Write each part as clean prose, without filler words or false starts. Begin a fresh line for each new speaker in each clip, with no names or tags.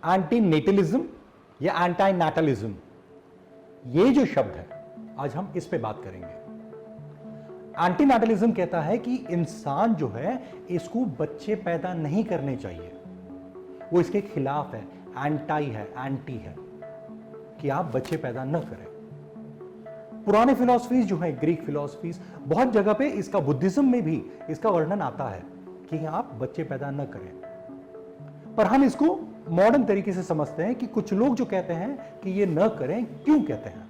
Anti नेटलिज्म या anti नाटलिज्म, ये जो शब्द है आज हम इस पे बात करेंगे। एंटी नाटलिज्म कहता है कि इंसान जो है इसको बच्चे पैदा नहीं करने चाहिए, वो इसके खिलाफ है, एंटी है कि आप बच्चे पैदा न करें। पुराने फिलॉसफीज जो है, ग्रीक फिलॉसफीज, बहुत जगह पे इसका, बुद्धिज्म में भी इसका वर्णन आता है कि आप बच्चे पैदा न करें। पर हम इसको मॉडर्न तरीके से समझते हैं कि कुछ लोग जो कहते हैं कि ये न करें, क्यों कहते हैं?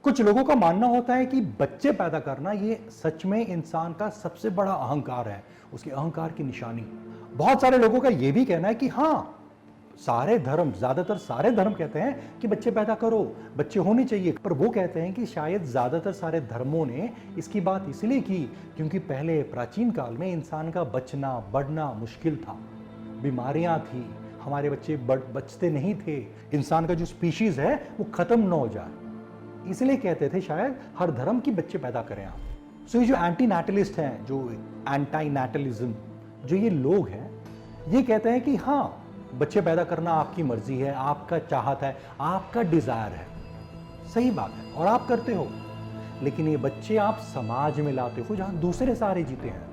कुछ लोगों का मानना होता है कि बच्चे पैदा करना ये सच में इंसान का सबसे बड़ा अहंकार है, उसके अहंकार की निशानी। बहुत सारे लोगों का यह भी कहना है कि हाँ, सारे धर्म, ज्यादातर सारे धर्म कहते हैं कि बच्चे पैदा करो, बच्चे होने चाहिए। पर वो कहते हैं कि शायद ज्यादातर सारे धर्मों ने इसकी बात इसलिए की क्योंकि पहले प्राचीन काल में इंसान का बचना बढ़ना मुश्किल था, बीमारियां थी, हमारे बच्चे बचते नहीं थे, इंसान का जो स्पीशीज है वो खत्म न हो जाए। इसलिए कहते थे शायद हर धर्म की बच्चे पैदा करें आप। सो ये जो एंटी नाटलिस्ट हैं, जो एंटी नाटलिज्म, जो ये लोग हैं, ये कहते हैं कि हाँ, बच्चे पैदा करना आपकी मर्जी है, आपका चाहत है, आपका डिजायर है, सही बात है और आप करते हो। लेकिन ये बच्चे आप समाज में लाते हो जहां दूसरे सारे जीते हैं,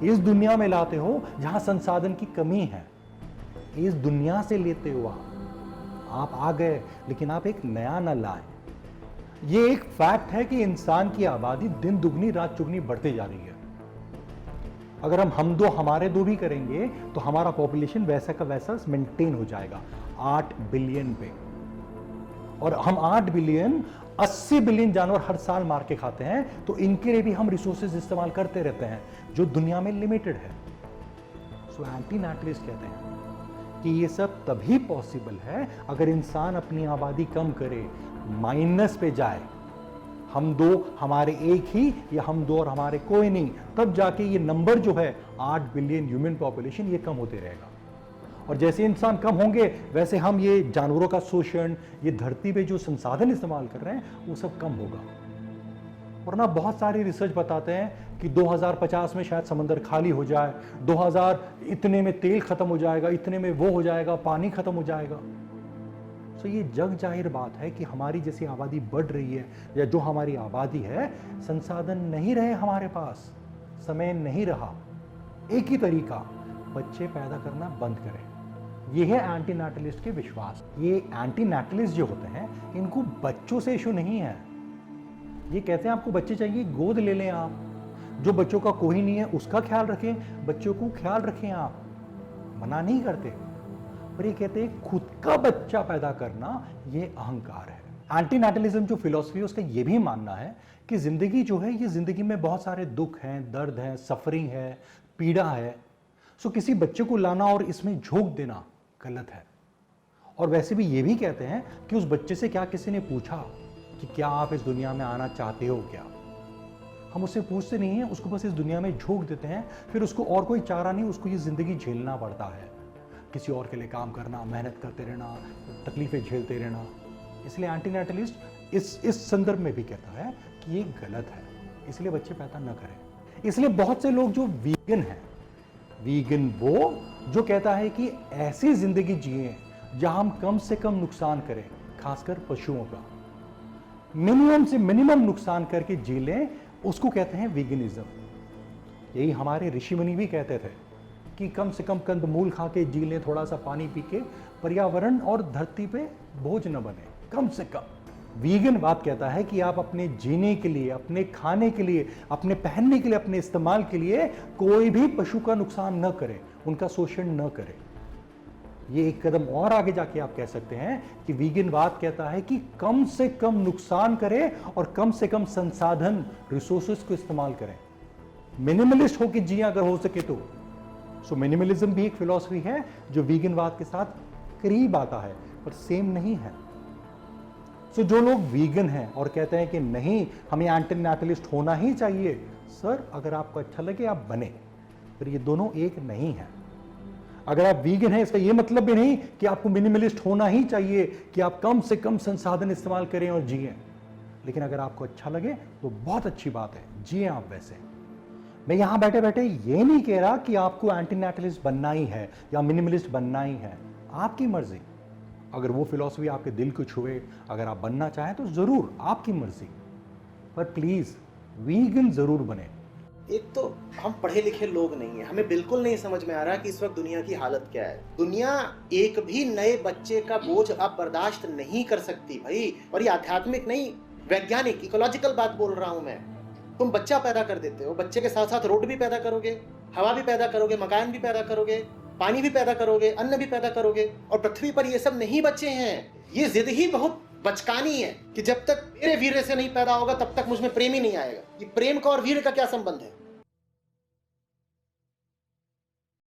इस दुनिया में लाते हो जहां संसाधन की कमी है, इस दुनिया से लेते हो आप आ गए, लेकिन आप एक नया न लाए। ये एक फैक्ट है कि इंसान की आबादी दिन दुगनी रात चुगनी बढ़ते जा रही है। अगर हम दो हमारे दो भी करेंगे तो हमारा पॉपुलेशन वैसा का वैसा मेंटेन हो जाएगा 8 बिलियन पे। और हम 8 बिलियन, 80 बिलियन जानवर हर साल मार के खाते हैं, तो इनके लिए भी हम रिसोर्सेज इस्तेमाल करते रहते हैं जो दुनिया में लिमिटेड है। सो एंटी नाटलिस्ट कहते हैं कि ये सब तभी पॉसिबल है अगर इंसान अपनी आबादी कम करे, माइनस पे जाए, हम दो हमारे एक ही या हम दो और हमारे कोई नहीं, तब जाके ये नंबर जो है 8 बिलियन ह्यूमन पॉपुलेशन, ये कम होते रहेगा। और जैसे इंसान कम होंगे वैसे हम ये जानवरों का शोषण, ये धरती पे जो संसाधन इस्तेमाल कर रहे हैं वो सब कम होगा। वरना बहुत सारी रिसर्च बताते हैं कि 2050 में शायद समंदर खाली हो जाए, 2000 इतने में तेल खत्म हो जाएगा, इतने में वो हो जाएगा, पानी खत्म हो जाएगा। तो ये जग जाहिर बात है कि हमारी जैसी आबादी बढ़ रही है, या जो हमारी आबादी है, संसाधन नहीं रहे हमारे पास, समय नहीं रहा। एक ही तरीका, बच्चे पैदा करना बंद करें। ये है एंटी नाटलिस्ट के विश्वास। ये एंटी नाटलिस्ट जो होते हैं, इनको बच्चों से इशू नहीं है। ये कहते हैं आपको बच्चे चाहिए, गोद ले लें आप, जो बच्चों का कोई नहीं है उसका ख्याल रखें, बच्चों को ख्याल रखें आप, मना नहीं करते। पर ये कहते हैं खुद का बच्चा पैदा करना ये अहंकार है। एंटी नाटलिज्म जो फिलॉसफी है उसका ये भी मानना है कि जिंदगी जो है, ये जिंदगी में बहुत सारे दुख हैं, दर्द है, सफरिंग है, पीड़ा है। सो किसी बच्चे को लाना और इसमें झोंक देना गलत है। और वैसे भी ये भी कहते हैं कि उस बच्चे से क्या किसी ने पूछा कि क्या आप इस दुनिया में आना चाहते हो क्या? हम उससे पूछते नहीं हैं, उसको बस इस दुनिया में झोंक देते हैं, फिर उसको और कोई चारा नहीं, उसको ये जिंदगी झेलना पड़ता है, किसी और के लिए काम करना, मेहनत करते रहना, तकलीफें झेलते रहना। इसलिए एंटी नाटलिस्ट इस संदर्भ में भी कहता है कि ये गलत है, इसलिए बच्चे पैदा न करें। इसलिए बहुत से लोग जो वीगन हैं, वीगन वो जो कहता है कि ऐसी जिंदगी जिए जहां हम कम से कम नुकसान करें, खासकर पशुओं का, मिनिमम से मिनिमम नुकसान करके जी लें, उसको कहते हैं वीगनिज्म। यही हमारे ऋषि मुनि भी कहते थे कि कम से कम कंदमूल खा के जी लें, थोड़ा सा पानी पी के, पर्यावरण और धरती पे बोझ न बने, कम से कम। वीगन बात कहता है कि आप अपने जीने के लिए, अपने खाने के लिए, अपने पहनने के लिए, अपने इस्तेमाल के लिए कोई भी पशु का नुकसान न करें, उनका शोषण न करें। ये एक कदम और आगे जाके आप कह सकते हैं कि वीगन बात कहता है कि कम से कम नुकसान करें और कम से कम संसाधन, रिसोर्सेस को इस्तेमाल करें। मिनिमलिस्ट होकर जिए अगर हो सके तो। सो मिनिमलिज्म भी एक फिलॉसफी है जो वीगनवाद के साथ करीब आता है, पर सेम नहीं है। सो जो लोग वीगन हैं और कहते हैं कि नहीं, हमें एंटी नाटलिस्ट होना ही चाहिए, सर अगर आपको अच्छा लगे आप बने, पर ये दोनों एक नहीं है। अगर आप वीगन हैं इसका ये मतलब भी नहीं कि आपको मिनिमलिस्ट होना ही चाहिए, कि आप कम से कम संसाधन इस्तेमाल करें और जिएं। लेकिन अगर आपको अच्छा लगे तो बहुत अच्छी बात है, जिए आप वैसे। मैं यहां बैठे बैठे ये नहीं कह रहा कि आपको एंटी नाटलिस्ट बनना ही है या मिनिमलिस्ट बनना ही है, आपकी मर्जी। अगर वो फिलॉसफी आपके दिल को छुए, अगर आप बनना चाहें तो ज़रूर, आपकी मर्जी, पर प्लीज़ वीगन ज़रूर बने।
एक तो हम पढ़े लिखे लोग नहीं हैं, हमें बिल्कुल नहीं समझ में आ रहा कि इस वक्त दुनिया की हालत क्या है। दुनिया एक भी नए बच्चे का बोझ अब बर्दाश्त नहीं कर सकती भाई। और ये आध्यात्मिक नहीं, वैज्ञानिक इकोलॉजिकल बात बोल रहा हूं मैं। तुम बच्चा पैदा कर देते हो, बच्चे के साथ साथ रोड भी पैदा करोगे, हवा भी पैदा करोगे, मकान भी पैदा करोगे, पानी भी पैदा करोगे, अन्न भी पैदा करोगे, और पृथ्वी पर ये सब नहीं बचे हैं। ये जिद ही बहुत बचकानी है कि जब तक मेरे वीर से नहीं पैदा होगा तब तक मुझ में प्रेम ही नहीं आएगा। ये प्रेम का और वीर का क्या संबंध है?